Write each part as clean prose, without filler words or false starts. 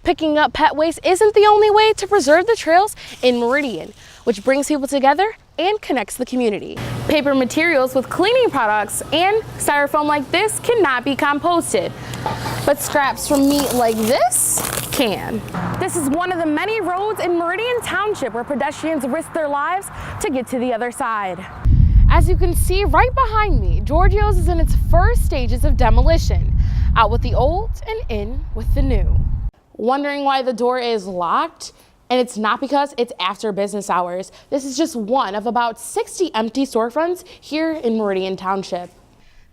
Picking up pet waste isn't the only way to preserve the trails in Meridian, which brings people together and connects the community. Paper materials with cleaning products and styrofoam like this cannot be composted, but scraps from meat like this can. This is one of the many roads in Meridian Township where pedestrians risk their lives to get to the other side. As you can see right behind me, Giorgio's is in its first stages of demolition, out with the old and in with the new. Wondering why the door is locked? And it's not because it's after business hours. This is just one of about 60 empty storefronts here in Meridian Township.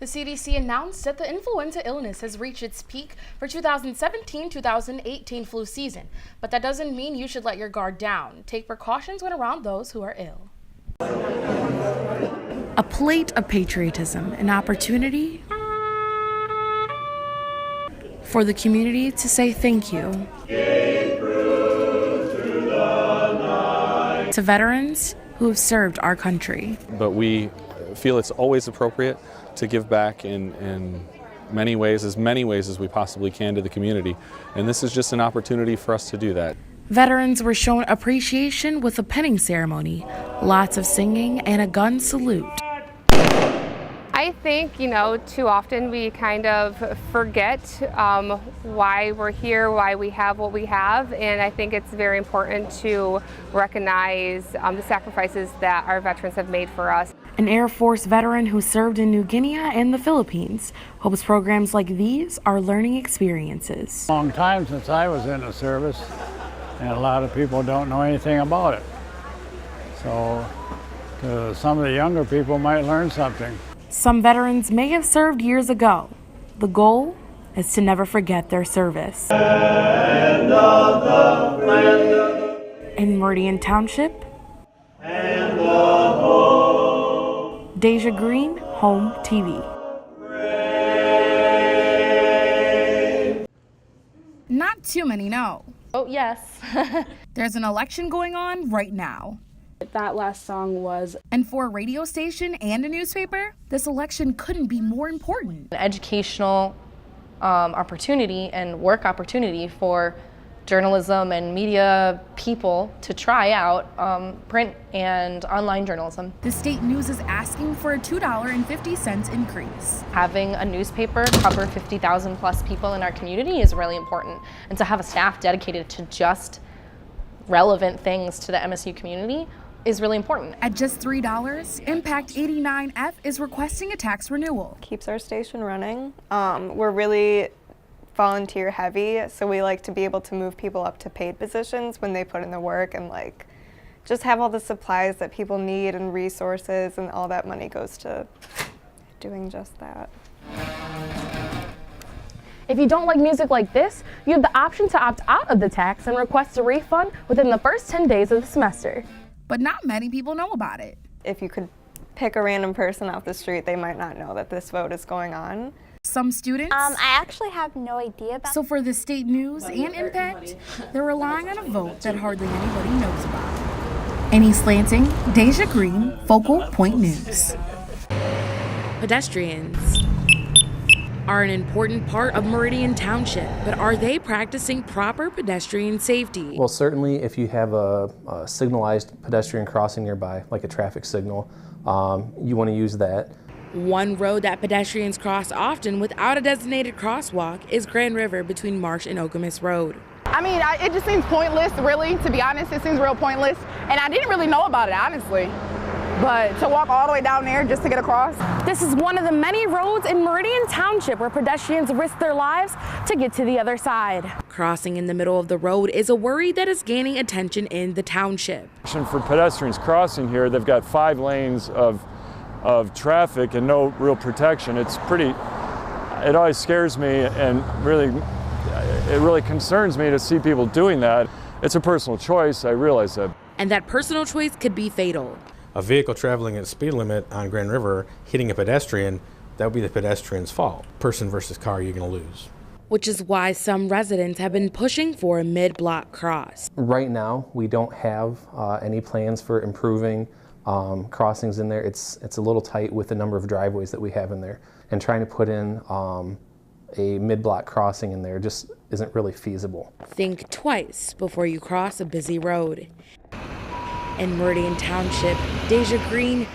The CDC announced that the influenza illness has reached its peak for 2017-2018 flu season, but that doesn't mean you should let your guard down. Take precautions when around those who are ill. A plate of patriotism, an opportunity for the community to say thank you to veterans who have served our country. But we feel it's always appropriate to give back in many ways as we possibly can to the community. And this is just an opportunity for us to do that. Veterans were shown appreciation with a penning ceremony, lots of singing, and a gun salute. I think, too often we kind of forget why we're here, why we have what we have, and I think it's very important to recognize the sacrifices that our veterans have made for us. An Air Force veteran who served in New Guinea and the Philippines hopes programs like these are learning experiences. Long time since I was in the service, and a lot of people don't know anything about it. So some of the younger people might learn something. Some veterans may have served years ago. The goal is to never forget their service. In Meridian Township, Deja Green, Home TV. Not too many know. Oh, yes. There's an election going on right now. That last song was. And for a radio station and a newspaper, this election couldn't be more important. An educational opportunity and work opportunity for journalism and media people to try out print and online journalism. The state news is asking for a $2.50 increase. Having a newspaper cover 50,000 plus people in our community is really important. And to have a staff dedicated to just relevant things to the MSU community is really important. At just $3, Impact 89F is requesting a tax renewal. Keeps our station running. We're really volunteer heavy, so we like to be able to move people up to paid positions when they put in the work and just have all the supplies that people need and resources, and all that money goes to doing just that. If you don't like music like this, you have the option to opt out of the tax and request a refund within the first 10 days of the semester. But not many people know about it. If you could pick a random person off the street, they might not know that this vote is going on. Some students. I actually have no idea about. So for the state news and Impact, they're relying on a vote that hardly anybody knows about. In East Lansing, Deja Green, Focal Point News. Pedestrians are an important part of Meridian Township, but are they practicing proper pedestrian safety? Well, certainly if you have a signalized pedestrian crossing nearby, like a traffic signal, you want to use that. One road that pedestrians cross often without a designated crosswalk is Grand River between Marsh and Okemos Road. I mean, it just seems pointless, really, to be honest. It seems real pointless, and I didn't really know about it, honestly. But to walk all the way down there just to get across. This is one of the many roads in Meridian Township where pedestrians risk their lives to get to the other side. Crossing in the middle of the road is a worry that is gaining attention in the township. For pedestrians crossing here, they've got 5 lanes of traffic and no real protection. It always scares me, and it really concerns me to see people doing that. It's a personal choice, I realize that. And that personal choice could be fatal. A vehicle traveling at a speed limit on Grand River hitting a pedestrian, that would be the pedestrian's fault. Person versus car, you're going to lose. Which is why some residents have been pushing for a mid-block cross. Right now, we don't have any plans for improving crossings in there. It's a little tight with the number of driveways that we have in there. And trying to put in a mid-block crossing in there just isn't really feasible. Think twice before you cross a busy road. In Meridian Township, Deja Green,